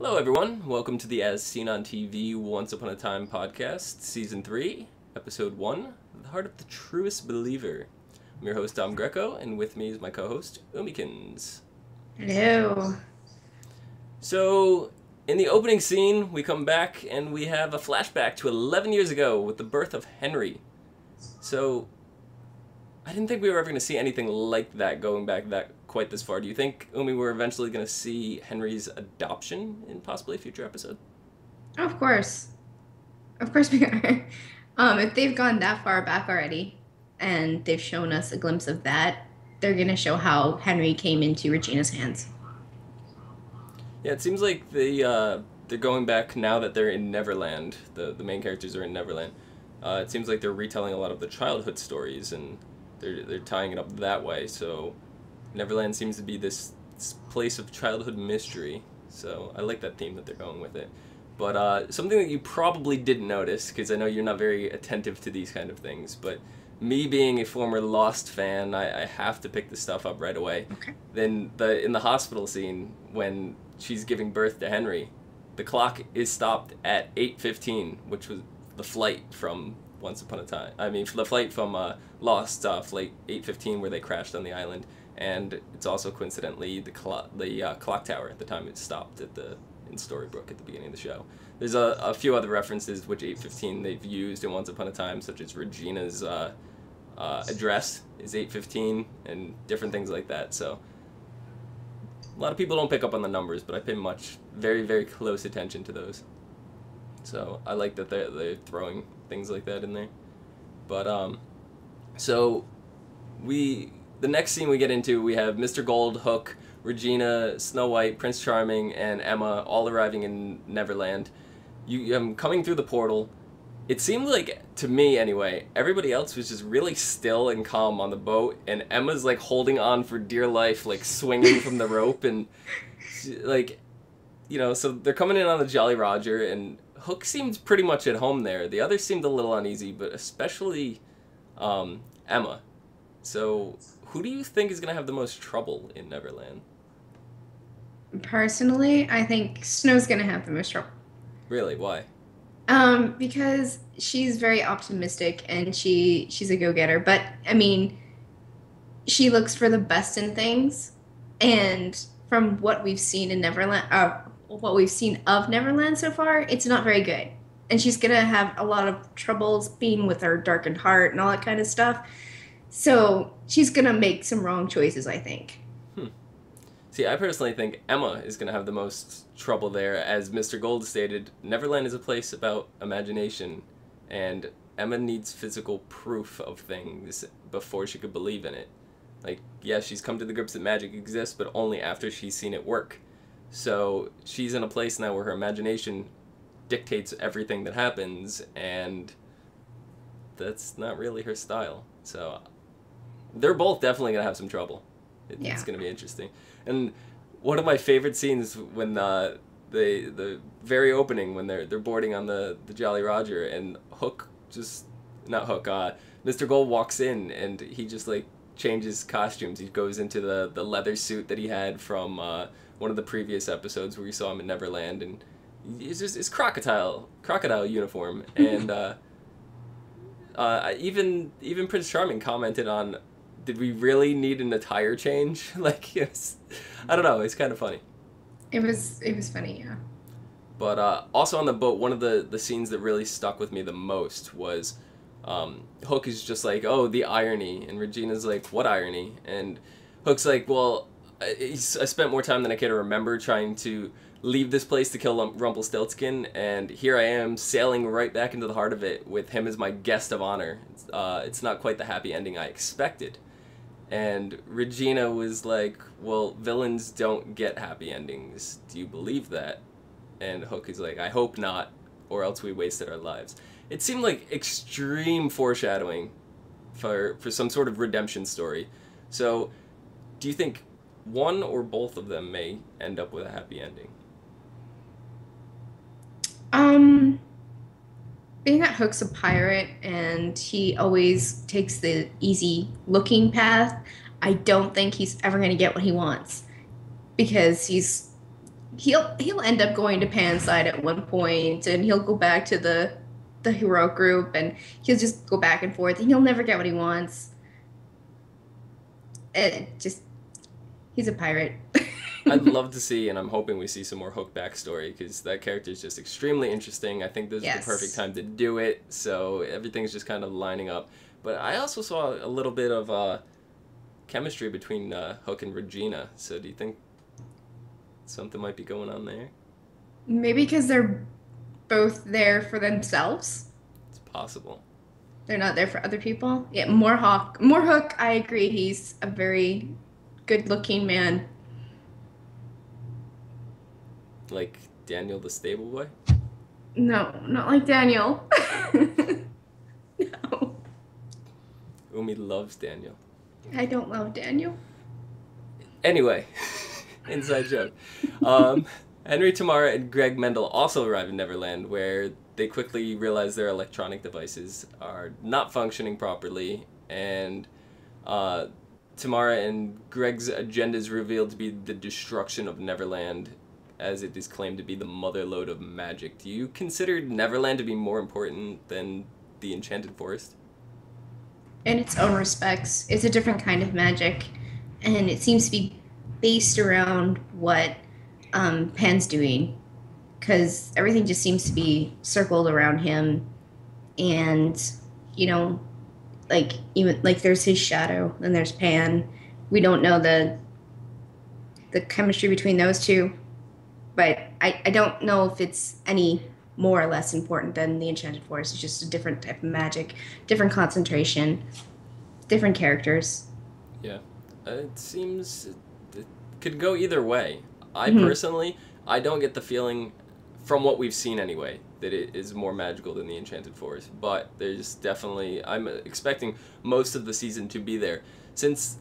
Hello, everyone. Welcome to the As Seen on TV Once Upon a Time podcast, Season 3, Episode 1, The Heart of the Truest Believer. I'm your host, Dom Greco, and with me is my co-host, Umikins. Hello. So, in the opening scene, we come back and we have a flashback to 11 years ago with the birth of Henry. So, I didn't think we were ever going to see anything like that going back quite this far. Do you think, Umi, we're eventually going to see Henry's adoption in possibly a future episode? Of course. Of course we are. If they've gone that far back already and they've shown us a glimpse of that, they're going to show how Henry came into Regina's hands. Yeah, it seems like they're going back now that they're in Neverland. The main characters are in Neverland. It seems like they're retelling a lot of the childhood stories, and they're tying it up that way. So Neverland seems to be this place of childhood mystery. So I like that theme that they're going with it. But something that you probably didn't notice, because I know you're not very attentive to these kind of things, but me being a former Lost fan, I have to pick this stuff up right away. Okay. Then in the hospital scene, when she's giving birth to Henry, the clock is stopped at 8:15, which was the flight from Once Upon a Time. I mean, the flight from Lost, flight 8:15, where they crashed on the island, and it's also coincidentally the clock tower at the time it stopped in Storybrooke at the beginning of the show. There's a few other references which 8:15 they've used in Once Upon a Time, such as Regina's address is 8:15 and different things like that. So a lot of people don't pick up on the numbers, but I pay very, very close attention to those. So I like that they're throwing things like that in there. But so the next scene we get into, we have Mr. Gold, Hook, Regina, Snow White, Prince Charming, and Emma all arriving in Neverland. You coming through the portal. It seemed like, to me anyway, everybody else was just really still and calm on the boat, and Emma's like holding on for dear life, like swinging from the rope, and like, so they're coming in on the Jolly Roger, and Hook seemed pretty much at home there. The others seemed a little uneasy, but especially Emma. So who do you think is going to have the most trouble in Neverland? Personally, I think Snow's going to have the most trouble. Really? Why? Because she's very optimistic and she's a go-getter. But, I mean, she looks for the best in things. And from what we've seen in Neverland, what we've seen of Neverland so far, it's not very good. And she's going to have a lot of troubles being with her darkened heart and all that kind of stuff. So she's going to make some wrong choices, I think. See, I personally think Emma is going to have the most trouble there. As Mr. Gold stated, Neverland is a place about imagination, and Emma needs physical proof of things before she could believe in it. Like, yeah, she's come to the grips that magic exists, but only after she's seen it work. So she's in a place now where her imagination dictates everything that happens, and that's not really her style. So they're both definitely going to have some trouble. It's going to be interesting. And one of my favorite scenes when the very opening, when they're boarding on the Jolly Roger, and Mr. Gold walks in, and he just like changes costumes. He goes into the leather suit that he had from one of the previous episodes where we saw him in Neverland, and it's just his crocodile uniform. And even Prince Charming commented on, did we really need an attire change? Like, I don't know. It's kind of funny. It was funny, yeah. But also on the boat, one of the scenes that really stuck with me the most was Hook is just like, oh, the irony. And Regina's like, what irony? And Hook's like, well, I spent more time than I care to remember trying to leave this place to kill Rumpelstiltskin, and here I am sailing right back into the heart of it with him as my guest of honor. It's not quite the happy ending I expected. And Regina was like, well, villains don't get happy endings. Do you believe that? And Hook is like, I hope not, or else we wasted our lives. It seemed like extreme foreshadowing for some sort of redemption story. So, do you think one or both of them may end up with a happy ending? Being that Hook's a pirate and he always takes the easy looking path, I don't think he's ever going to get what he wants, because he's he'll end up going to Pan's side at one point, and he'll go back to the heroic group, and he'll just go back and forth, and he'll never get what he wants. It just he's a pirate. I'd love to see, and I'm hoping we see some more Hook backstory, because that character is just extremely interesting. I think this is the perfect time to do it, so everything's just kind of lining up. But I also saw a little bit of chemistry between Hook and Regina, so do you think something might be going on there? Maybe because they're both there for themselves. It's possible. They're not there for other people. Yeah, more Hook. I agree. He's a very good-looking man. Like Daniel the stable boy? No, not like Daniel. No. Umi loves Daniel. I don't love Daniel. Anyway, inside joke. Henry, Tamara, and Greg Mendel also arrive in Neverland, where they quickly realize their electronic devices are not functioning properly, and Tamara and Greg's agenda is revealed to be the destruction of Neverland, as it is claimed to be the motherlode of magic. Do you consider Neverland to be more important than the Enchanted Forest? In its own respects, it's a different kind of magic, and it seems to be based around what Pan's doing, because everything just seems to be circled around him, and like even like there's his shadow, and there's Pan. We don't know the chemistry between those two, but I don't know if it's any more or less important than the Enchanted Forest. It's just a different type of magic, different concentration, different characters. Yeah, it seems it could go either way. I personally, I don't get the feeling, from what we've seen anyway, that it is more magical than the Enchanted Forest. But there's definitely, I'm expecting most of the season to be there. Since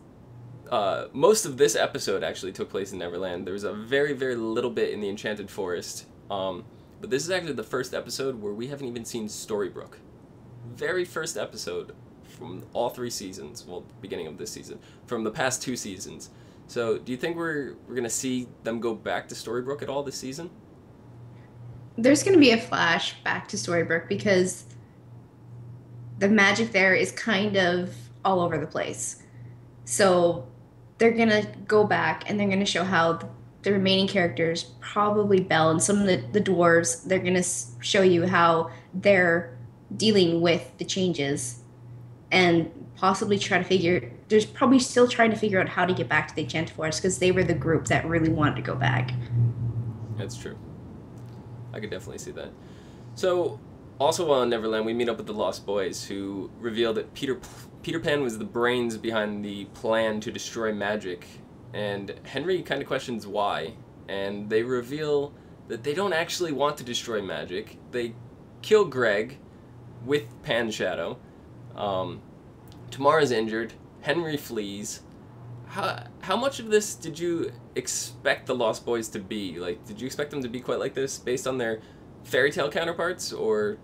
most of this episode actually took place in Neverland, there was a very, very little bit in the Enchanted Forest. But this is actually the first episode where we haven't even seen Storybrooke. Very first episode from all 3 seasons, well, beginning of this season, from the past 2 seasons. So, do you think we're gonna see them go back to Storybrooke at all this season? There's going to be a flash back to Storybrooke because the magic there is kind of all over the place. So they're going to go back and they're going to show how the remaining characters, probably Belle and some of the dwarves, they're going to show you how they're dealing with the changes and possibly try to there's probably still trying to figure out how to get back to the Enchanted Forest because they were the group that really wanted to go back. That's true. I could definitely see that. So, also while in Neverland, we meet up with the Lost Boys, who reveal that Peter Pan was the brains behind the plan to destroy magic, and Henry kind of questions why, and they reveal that they don't actually want to destroy magic. They kill Greg with Pan's shadow. Tamara's injured. Henry flees. How much of this did you expect the Lost Boys to be? Like, did you expect them to be quite like this based on their fairy tale counterparts, or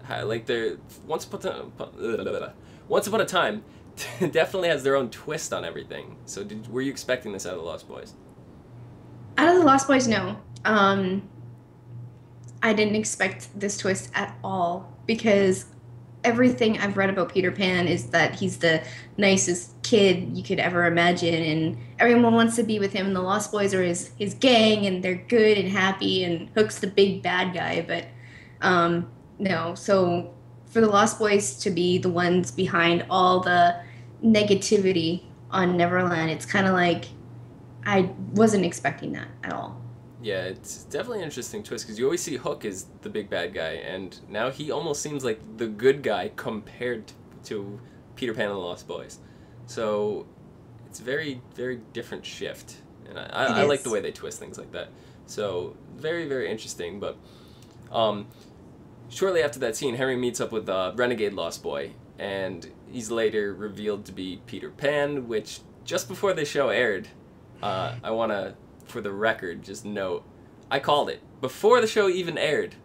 like their Once Upon a Time definitely has their own twist on everything. So were you expecting this out of the Lost Boys? Out of the Lost Boys, no. I didn't expect this twist at all because everything I've read about Peter Pan is that he's the nicest kid you could ever imagine, and everyone wants to be with him, and the Lost Boys are his gang, and they're good and happy, and Hook's the big bad guy, but no. So for the Lost Boys to be the ones behind all the negativity on Neverland, it's kind of like I wasn't expecting that at all. Yeah, it's definitely an interesting twist, because you always see Hook as the big bad guy, and now he almost seems like the good guy compared to Peter Pan and the Lost Boys. So it's a very, very different shift, and I like the way they twist things like that. So very, very interesting, but shortly after that scene, Henry meets up with Renegade Lost Boy, and he's later revealed to be Peter Pan, which just before the show aired, I want to, for the record, just note, I called it. Before the show even aired,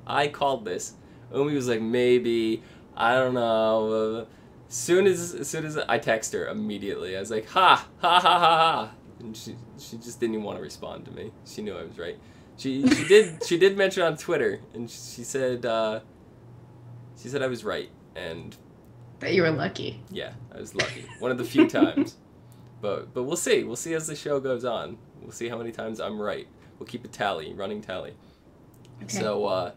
I called this. Umi was like, maybe, I don't know. As soon as I text her immediately, I was like, ha, ha, ha, ha, ha. and she just didn't even want to respond to me. She knew I was right. She did mention on Twitter, and she said I was right, and That you were lucky. yeah, I was lucky. One of the few times. But we'll see. We'll see as the show goes on. We'll see how many times I'm right. We'll keep a tally, running tally. Okay. So,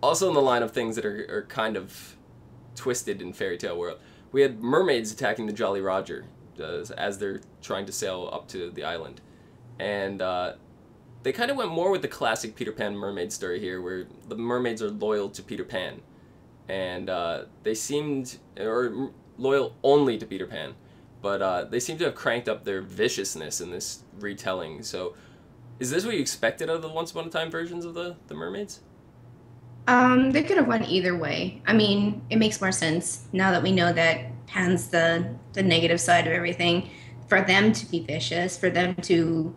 also in the line of things that are kind of twisted in fairy tale world, we had mermaids attacking the Jolly Roger as they're trying to sail up to the island. And they kind of went more with the classic Peter Pan mermaid story here, where the mermaids are loyal to Peter Pan. And they seemed, or loyal only to Peter Pan, but they seem to have cranked up their viciousness in this retelling. So, is this what you expected out of the Once Upon a Time versions of the mermaids? They could have went either way. I mean, it makes more sense now that we know that Pan's the negative side of everything. For them to be vicious, for them to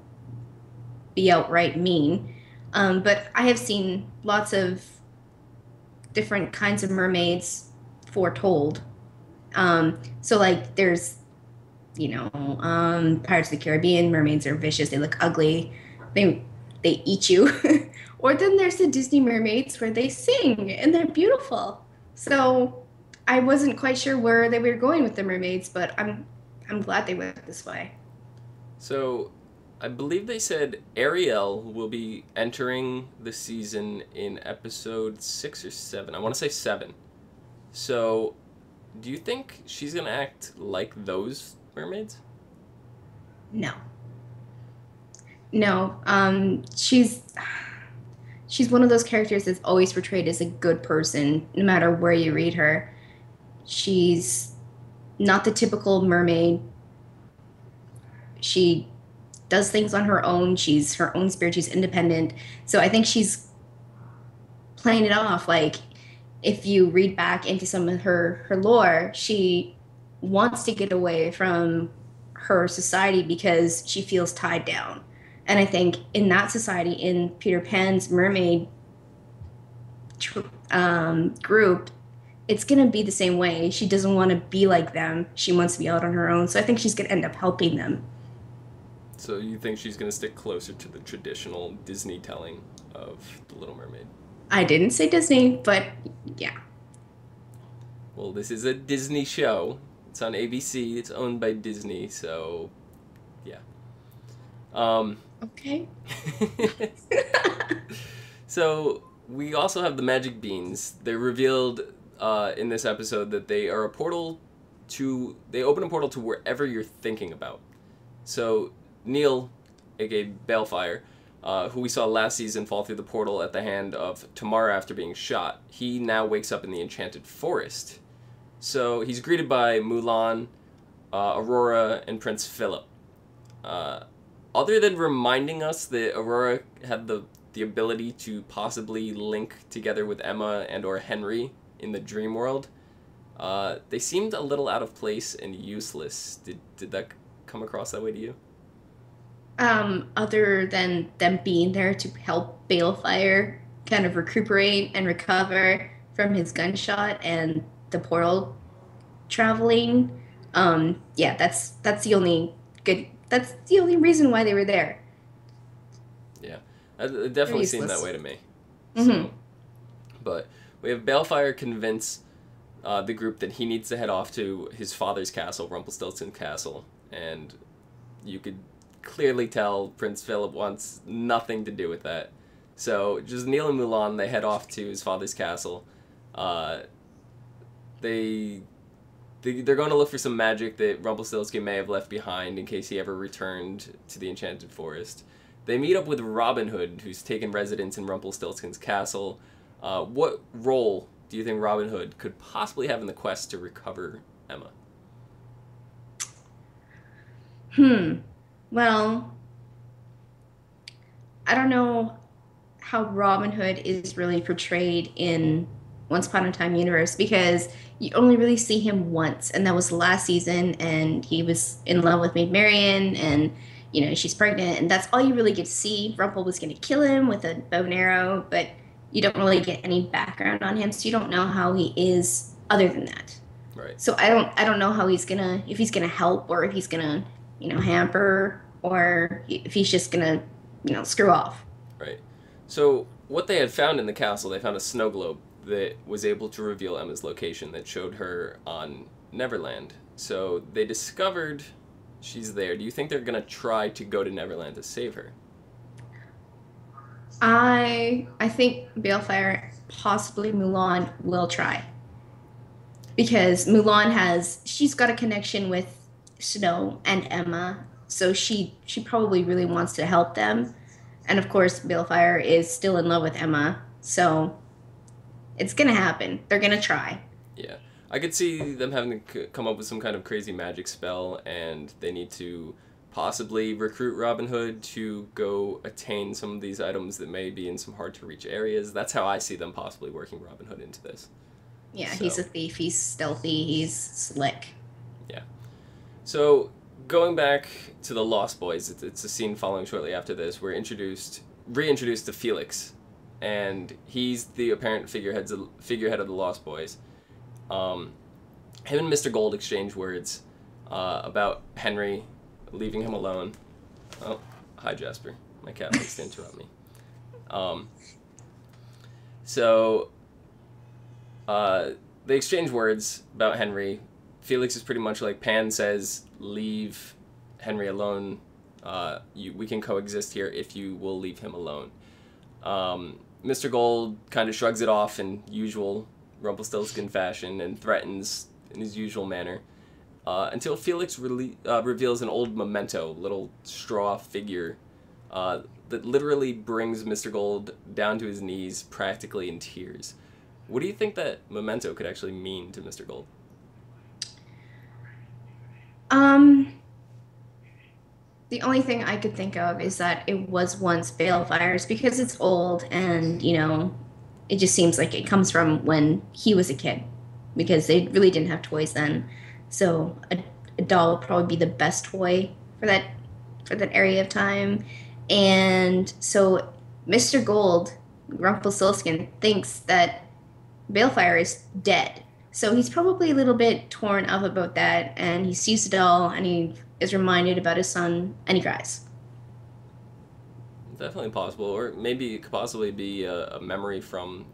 be outright mean. But I have seen lots of different kinds of mermaids foretold. So like there's, Pirates of the Caribbean mermaids are vicious. They look ugly. They eat you. Or then there's the Disney mermaids where they sing and they're beautiful. So I wasn't quite sure where they were going with the mermaids, but I'm glad they went this way. So, I believe they said Ariel will be entering the season in episode 6 or 7. I want to say 7. So, do you think she's going to act like those mermaids? No. No. She's one of those characters that's always portrayed as a good person, no matter where you read her. She's not the typical mermaid. She does things on her own. She's her own spirit. She's independent. So I think she's playing it off. Like, if you read back into some of her lore, she wants to get away from her society because she feels tied down. And I think in that society, in Peter Pan's mermaid group, it's going to be the same way. She doesn't want to be like them. She wants to be out on her own. So I think she's going to end up helping them. So you think she's going to stick closer to the traditional Disney telling of The Little Mermaid? I didn't say Disney, but yeah. Well, this is a Disney show. It's on ABC. It's owned by Disney, so yeah. Okay. So we also have the magic beans. They're revealed in this episode that they are a portal to... They open a portal to wherever you're thinking about. So Neil, aka Balefire, who we saw last season fall through the portal at the hand of Tamara after being shot, he now wakes up in the Enchanted Forest. So he's greeted by Mulan, Aurora, and Prince Philip. Other than reminding us that Aurora had the ability to possibly link together with Emma and or Henry in the dream world, they seemed a little out of place and useless. Did that come across that way to you? Other than them being there to help Balefire kind of recuperate and recover from his gunshot and the portal traveling. Yeah, that's the only reason why they were there. Yeah, it definitely seemed that way to me. Mm-hmm. So, but we have Balefire convince the group that he needs to head off to his father's castle, Rumpelstiltskin's castle, and you could clearly tell Prince Philip wants nothing to do with that. So just Neil and Mulan, they head off to his father's castle. They're going to look for some magic that Rumpelstiltskin may have left behind in case he ever returned to the Enchanted Forest. They meet up with Robin Hood, who's taken residence in Rumpelstiltskin's castle. What role do you think Robin Hood could possibly have in the quest to recover Emma? Well, I don't know how Robin Hood is really portrayed in Once Upon a Time universe, because you only really see him once, and that was last season, and he was in love with Maid Marian, and she's pregnant, and that's all you really get to see. Rumple was going to kill him with a bow and arrow, but you don't really get any background on him, so you don't know how he is other than that. Right. So I don't know how if he's gonna help, or if he's gonna hamper or if he's just gonna, screw off. Right. So what they had found in the castle, they found a snow globe that was able to reveal Emma's location that showed her on Neverland. So they discovered she's there. Do you think they're gonna try to go to Neverland to save her? I think Balefire, possibly Mulan, will try because Mulan she's got a connection with Snow and Emma, so she probably really wants to help them. And of course, Balefire is still in love with Emma, so it's gonna happen. They're gonna try. Yeah. I could see them having to come up with some kind of crazy magic spell, and they need to possibly recruit Robin Hood to go attain some of these items that may be in some hard to reach areas. That's how I see them possibly working Robin Hood into this. Yeah, So, he's a thief. He's stealthy. He's slick. yeah. So, going back to the Lost Boys, it's a scene following shortly after this. We're reintroduced to Felix, and he's the apparent figurehead of the Lost Boys. Him and Mr. Gold exchange words about Henry leaving him alone. Oh, hi Jasper. My cat likes to interrupt me. Um, so they exchange words about Henry. Felix is pretty much like, Pan says, leave Henry alone. We can coexist here if you will leave him alone. Mr. Gold kind of shrugs it off in usual Rumpelstiltskin fashion and threatens in his usual manner. Until Felix reveals an old memento, little straw figure, that literally brings Mr. Gold down to his knees, practically in tears. What do you think that memento could actually mean to Mr. Gold? The only thing I could think of is that it was once Balefire's because it's old and, it just seems like it comes from when he was a kid because they really didn't have toys then. So a doll would probably be the best toy for that area of time. And so Mr. Gold, Rumpelstiltskin, thinks that Balefire is dead. So he's probably a little bit torn up about that, and he sees the doll and he is reminded about his son and he cries. Definitely possible, or maybe it could possibly be a memory from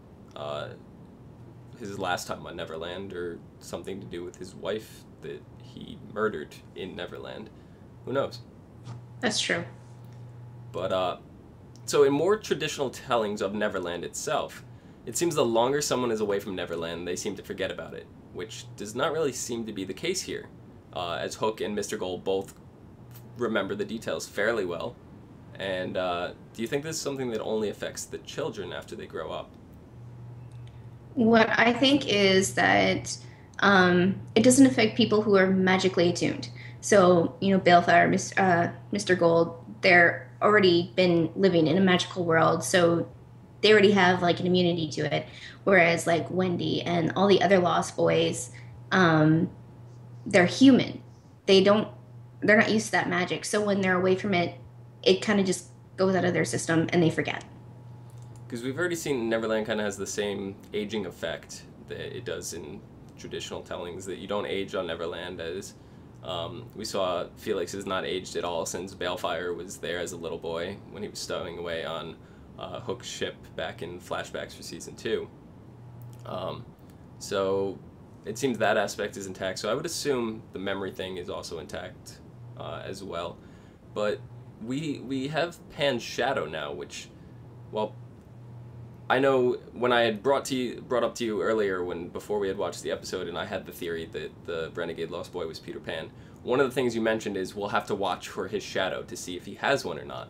his last time on Neverland, or something to do with his wife that he murdered in Neverland. Who knows? That's true. But so in more traditional tellings of Neverland itself, it seems the longer someone is away from Neverland, they seem to forget about it, which does not really seem to be the case here, as Hook and Mr. Gold both remember the details fairly well. And do you think this is something that only affects the children after they grow up? What I think is that it doesn't affect people who are magically attuned. So, Balefire, Mr. Gold, they're already been living in a magical world, so they already have like an immunity to it. Whereas like Wendy and all the other Lost Boys, they're human. They're not used to that magic. So when they're away from it, it kind of just goes out of their system and they forget. Because we've already seen Neverland kind of has the same aging effect that it does in traditional tellings, that you don't age on Neverland, as we saw Felix is not aged at all since Balefire was there as a little boy when he was stowing away on Hook's ship back in flashbacks for season 2. So it seems that aspect is intact, so I would assume the memory thing is also intact as well. But we have Pan's shadow now, which, well, I know when I had brought up to you earlier, before we had watched the episode, and I had the theory that the renegade lost boy was Peter Pan. One of the things you mentioned is we'll have to watch for his shadow to see if he has one or not,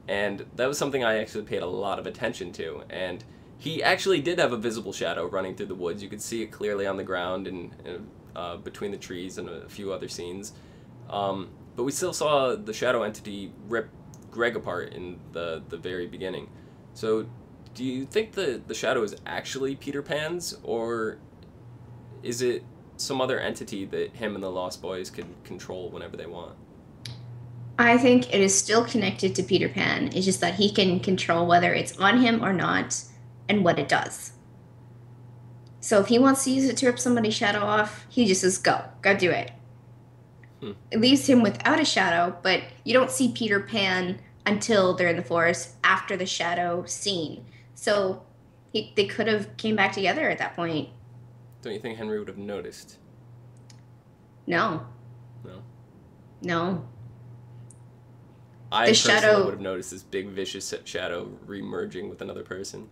and that was something I actually paid a lot of attention to. And he actually did have a visible shadow running through the woods. You could see it clearly on the ground and between the trees and a few other scenes. But we still saw the shadow entity rip Greg apart in the very beginning. So do you think the shadow is actually Peter Pan's, or is it some other entity that him and the Lost Boys can control whenever they want? I think it is still connected to Peter Pan. It's just that he can control whether it's on him or not and what it does. So if he wants to use it to rip somebody's shadow off, he just says, go do it. Hmm. It leaves him without a shadow, but you don't see Peter Pan until they're in the forest after the shadow scene. So they could have came back together at that point. Don't you think Henry would have noticed? No, No. no. I The personally would shadow have noticed this big vicious shadow remerging with another person.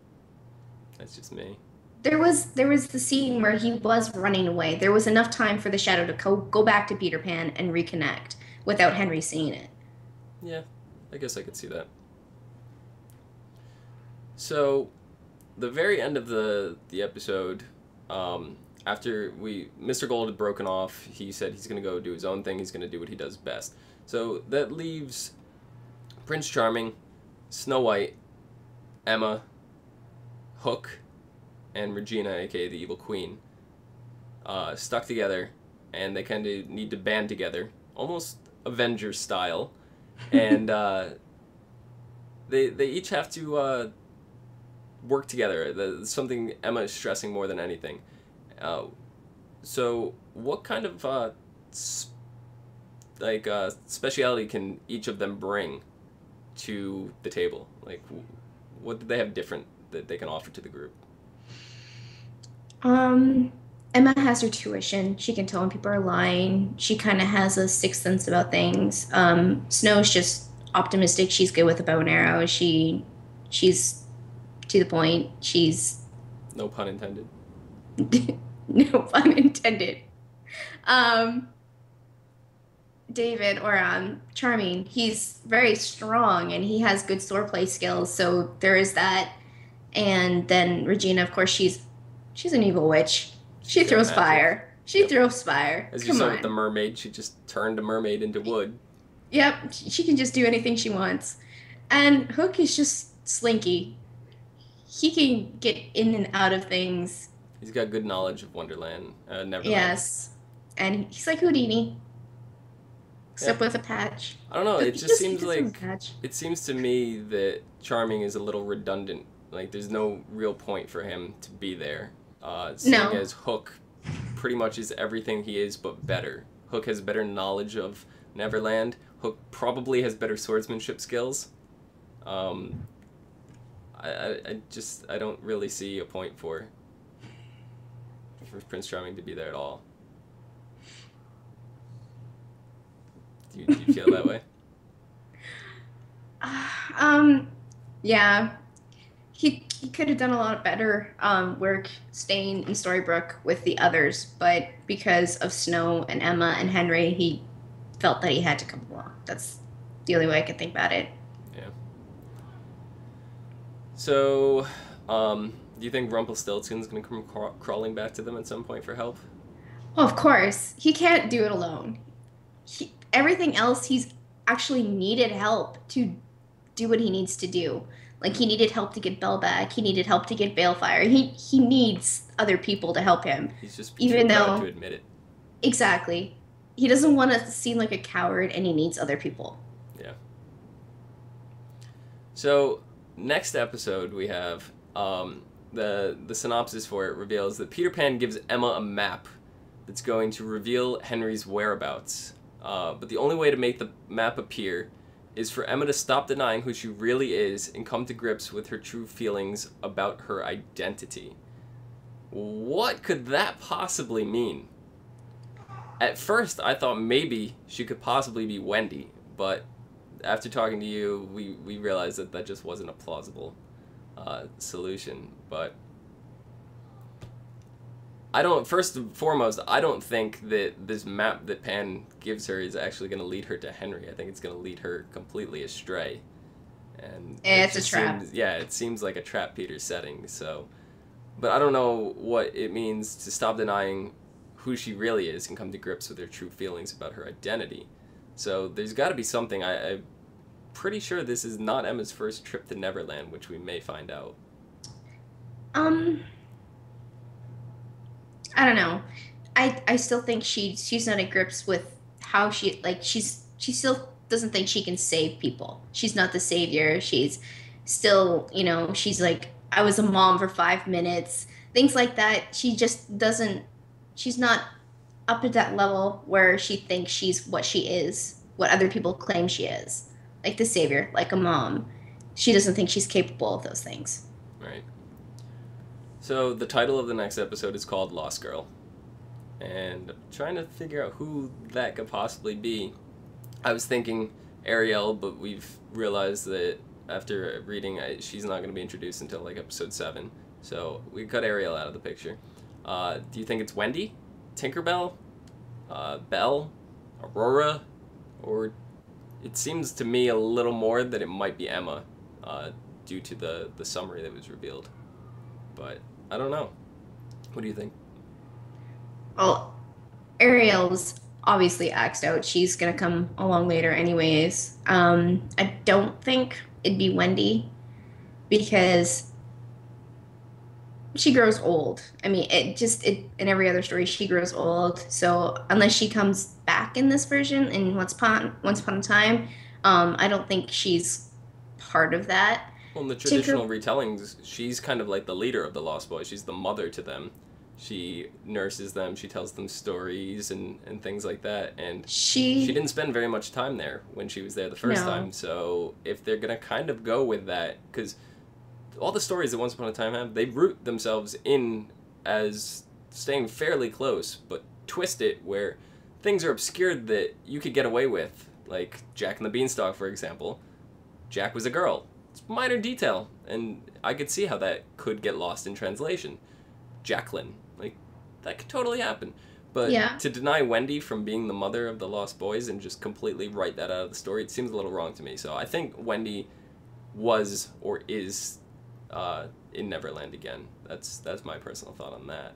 That's just me. there was the scene where he was running away. There was enough time for the shadow to go back to Peter Pan and reconnect without Henry seeing it. Yeah, I guess I could see that. So, the very end of the episode, after Mr. Gold had broken off, he said he's gonna go do his own thing. He's gonna do what he does best. So that leaves Prince Charming, Snow White, Emma, Hook, and Regina, aka the Evil Queen, stuck together, and they kind of need to band together, almost Avengers style, and they each have to work together. Something Emma is stressing more than anything. So, what kind of speciality can each of them bring to the table? Like, what do they have different that they can offer to the group? Um, Emma has her tuition. She can tell when people are lying. She kind of has a sixth sense about things. Snow's just optimistic. She's good with a bow and arrow. She's to the point. She's No pun intended. no pun intended. Um, David or Charming, he's very strong and he has good swordplay skills. So there is that. And then Regina, of course, she's an evil witch. She She's got throws magic. fire. She Yep. throws fire. As you Come saw on. with the mermaid, she just turned a mermaid into wood. Yep, she can just do anything she wants. And Hook is just slinky. He can get in and out of things. He's got good knowledge of Wonderland, Neverland. Yes. And he's like Houdini, except Yeah. with a patch. I don't know. He It just he seems have a like patch. it seems to me that Charming is a little redundant. Like, there's no real point for him to be there. Seeing No. as Hook pretty much is everything he is, but better. Hook has better knowledge of Neverland. Hook probably has better swordsmanship skills. Um, I don't really see a point for Prince Charming to be there at all. Do you feel that way? Um, yeah. He could have done a lot better work staying in Storybrooke with the others, but because of Snow and Emma and Henry, he felt that he had to come along. That's the only way I could think about it. Yeah. So, do you think Rumpelstiltskin's gonna come crawling back to them at some point for help? Well, of course, he can't do it alone. Everything else, he's actually needed help to do what he needs to do. Like he needed help to get Belle back. He needed help to get Balefire. He needs other people to help him. He's just Even too proud though to admit it. exactly, he doesn't want to seem like a coward, and he needs other people. Yeah. So next episode we have the synopsis for it reveals that Peter Pan gives Emma a map that's going to reveal Henry's whereabouts. But the only way to make the map appear is for Emma to stop denying who she really is and come to grips with her true feelings about her identity. What could that possibly mean? At first, I thought maybe she could possibly be Wendy, but after talking to you, we realized that that just wasn't a plausible solution. But first and foremost, I don't think that this map that Pan gives her is actually going to lead her to Henry. I think it's going to lead her completely astray. And It's a just trap. it seems like a trap Peter's setting. So, but I don't know what it means to stop denying who she really is and come to grips with her true feelings about her identity. So there's got to be something. I'm pretty sure this is not Emma's first trip to Neverland, which we may find out. I don't know. I still think she's not at grips with how she still doesn't think she can save people. She's not the savior. She's still, she's like, I was a mom for 5 minutes. Things like that. She just doesn't she's not up at that level where she thinks she's what she is, what other people claim she is, like the savior, like a mom. She doesn't think she's capable of those things. Right. So the title of the next episode is called Lost Girl. And I'm trying to figure out who that could possibly be. I was thinking Ariel, but we've realized that after reading, she's not going to be introduced until like episode 7. So we cut Ariel out of the picture. Do you think it's Wendy? Tinkerbell? Belle? Aurora? Or it seems to me a little more that it might be Emma, due to the summary that was revealed. But I don't know. What do you think? Well, Ariel's obviously axed out. She's gonna come along later anyways. I don't think it'd be Wendy because she grows old. I mean, it in every other story she grows old. So unless she comes back in this version in Once Upon a Time, I don't think she's part of that. Well, in the traditional retellings, she's kind of like the leader of the Lost Boys. She's the mother to them. She nurses them, she tells them stories and things like that. And she didn't spend very much time there when she was there the first time. So if they're going to kind of go with that, because all the stories that Once Upon a Time have, they root themselves in as staying fairly close, but twist it where things are obscured that you could get away with. Like Jack and the Beanstalk, for example. Jack was a girl. It's a minor detail, and I could see how that could get lost in translation. Jacqueline, like, that could totally happen. But to deny Wendy from being the mother of the Lost Boys and just completely write that out of the story, it seems a little wrong to me. So I think Wendy was or is in Neverland again. That's my personal thought on that.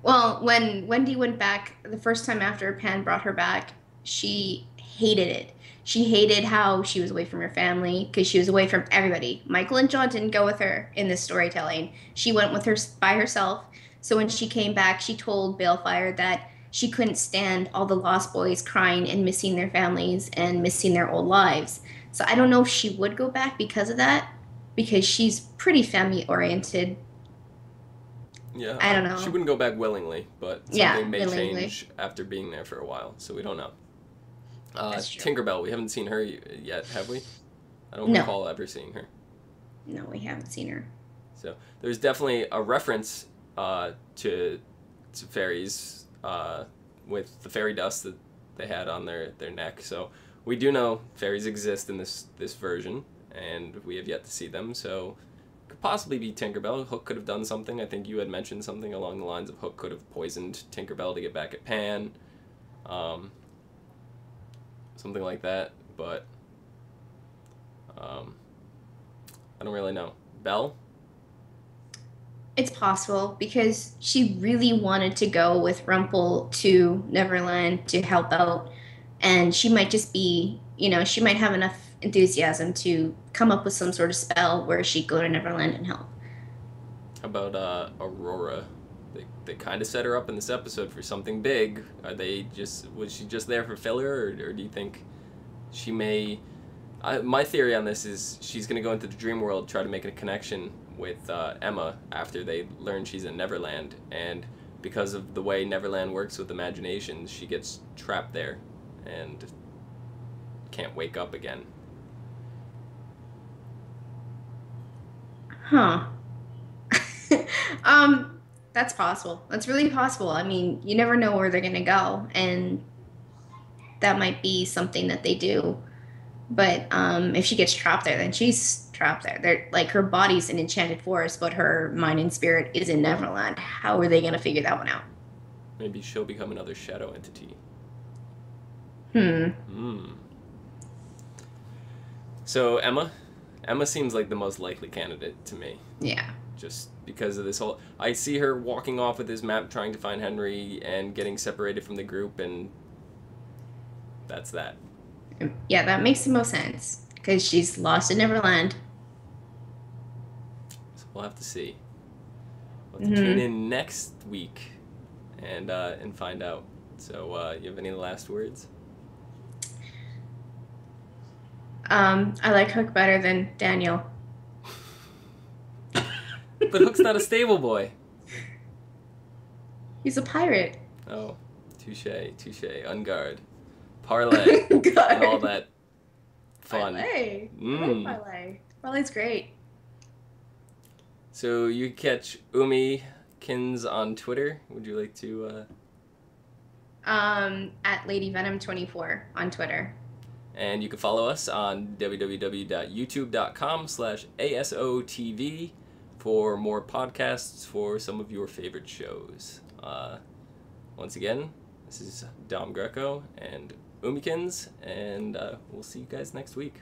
Well, when Wendy went back the first time after Pan brought her back, she hated it. She hated how she was away from her family because she was away from everybody. Michael and John didn't go with her in this storytelling. She went with her by herself. So when she came back, she told Balefire that she couldn't stand all the Lost Boys crying and missing their families and missing their old lives. So I don't know if she would go back because of that, because she's pretty family-oriented. Yeah, I don't know. She wouldn't go back willingly, but something may change after being there for a while, so we don't know. Tinkerbell, we haven't seen her yet, have we? I don't recall ever seeing her. No, we haven't seen her. So there's definitely a reference to fairies with the fairy dust that they had on their neck. So we do know fairies exist in this version, and we have yet to see them. So it could possibly be Tinkerbell. Hook could have done something. I think you had mentioned something along the lines of Hook could have poisoned Tinkerbell to get back at Pan. Something like that, but I don't really know. Belle? It's possible because she really wanted to go with Rumpel to Neverland to help out, and she might just be, she might have enough enthusiasm to come up with some sort of spell where she'd go to Neverland and help. How about Aurora? They kind of set her up in this episode for something big. Was she just there for filler, or do you think she may... my theory on this is she's going to go into the dream world, try to make a connection with Emma after they learn she's in Neverland, and because of the way Neverland works with imagination, she gets trapped there and can't wake up again. Huh. That's possible. That's really possible. I mean, you never know where they're going to go, and that might be something that they do. But if she gets trapped there, then she's trapped there. They're, like, her body's in Enchanted Forest, but her mind and spirit is in Neverland. How are they going to figure that one out? Maybe she'll become another shadow entity. So Emma seems like the most likely candidate to me. Yeah. Just because of this whole... I see her walking off with this map trying to find Henry and getting separated from the group, and that's that. Yeah, that makes the most sense, because she's lost in Neverland. So we'll have to see. We'll have to tune in next week and find out. So you have any last words? I like Hook better than Daniel. But Hook's not a stable boy. He's a pirate. Oh, touche, touche. Unguard. Parlay. And all that fun. Parlay. I like parlay. Parlay's great. So you catch Umikins on Twitter. Would you like to... At Lady Venom 24 on Twitter. And you can follow us on www.youtube.com/ASOTV for more podcasts for some of your favorite shows. Once again, this is Dom Greco and Umikins, and we'll see you guys next week.